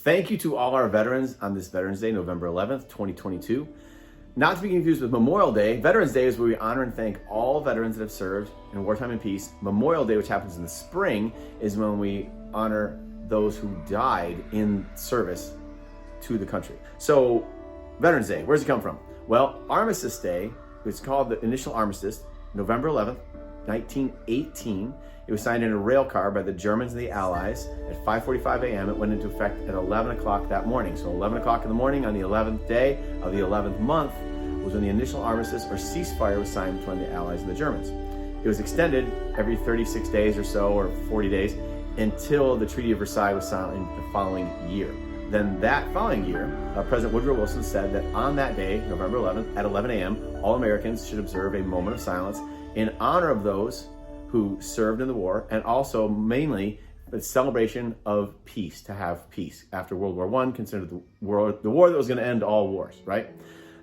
Thank you to all our veterans on this Veterans Day, November 11th, 2022. Not to be confused with Memorial Day. Veterans Day is where we honor and thank all veterans that have served in wartime and peace. Memorial Day, which happens in the spring, is when we honor those who died in service to the country. So, Veterans Day, where does it come from? Well, Armistice Day, it's called the initial armistice, November 11th, 1918. It was signed in a rail car by the Germans and the Allies at 5:45 a.m. It went into effect at 11 o'clock that morning. So 11 o'clock in the morning on the 11th day of the 11th month was when the initial armistice or ceasefire was signed between the Allies and the Germans. It was extended every 36 days or so, or 40 days, until the Treaty of Versailles was signed the following year. Then that following year, President Woodrow Wilson said that on that day, November 11th, at 11 a.m., all Americans should observe a moment of silence in honor of those who served in the war, and also mainly the celebration of peace, to have peace after World War I, considered the war that was going to end all wars, right?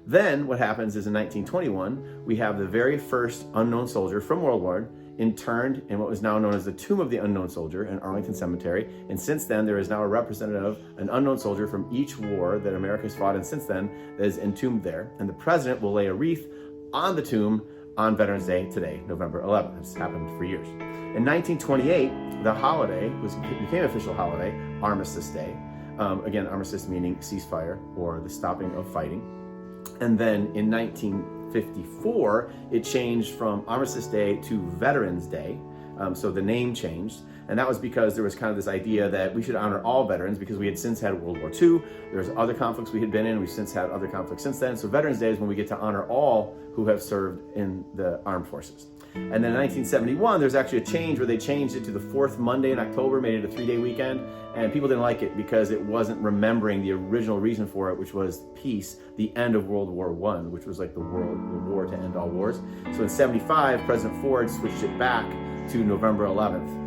Then what happens is in 1921, we have the very first unknown soldier from World War interned in what was now known as the Tomb of the Unknown Soldier in Arlington Cemetery. And since then, there is now a representative, an unknown soldier from each war that America has fought, and since then, that is entombed there. And the president will lay a wreath on the tomb on Veterans Day today, November 11th. This happened for years. In 1928, the holiday became an official holiday, Armistice Day. Again, armistice meaning ceasefire or the stopping of fighting. And then in 1954, it changed from Armistice Day to Veterans Day. So the name changed. And that was because there was kind of this idea that we should honor all veterans because we had since had World War II. There's other conflicts we had been in. We've since had other conflicts since then. So Veterans Day is when we get to honor all who have served in the armed forces. And then in 1971, there's actually a change where they changed it to the fourth Monday in October, made it a 3-day weekend. And people didn't like it because it wasn't remembering the original reason for it, which was peace, the end of World War I, which was like the war to end all wars. So in 75, President Ford switched it back to November 11th.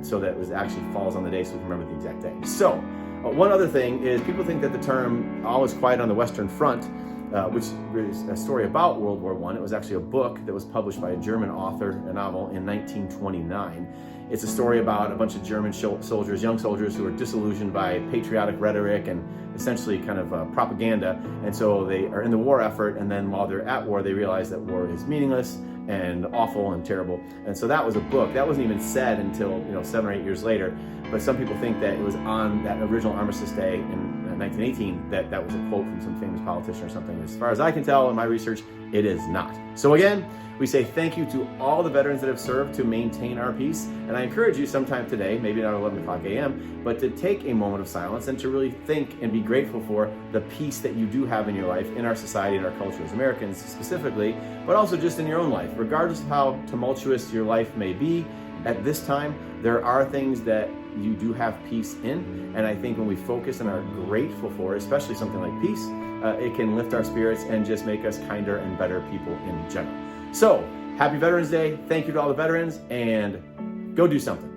So that it actually falls on the day so we can remember the exact day. So, one other thing is people think that the term All is Quiet on the Western Front, which is a story about World War I. It was actually a book that was published by a German author, a novel, in 1929. It's a story about a bunch of German soldiers, young soldiers, who are disillusioned by patriotic rhetoric and essentially kind of propaganda. And so they are in the war effort, and then while they're at war, they realize that war is meaningless and awful and terrible. And so that was a book. That wasn't even said until 7 or 8 years later. But some people think that it was on that original Armistice Day in 1918 that was a quote from some famous politician or something. As far as I can tell in my research, it is not. So again, we say thank you to all the veterans that have served to maintain our peace. And I encourage you sometime today, maybe not at 11 o'clock a.m., but to take a moment of silence and to really think and be grateful for the peace that you do have in your life, in our society, in our culture as Americans specifically, but also just in your own life. Regardless of how tumultuous your life may be at this time, there are things that you do have peace in. And I think when we focus and are grateful for, especially something like peace, it can lift our spirits and just make us kinder and better people in general. So, happy Veterans Day. Thank you to all the veterans, and go do something.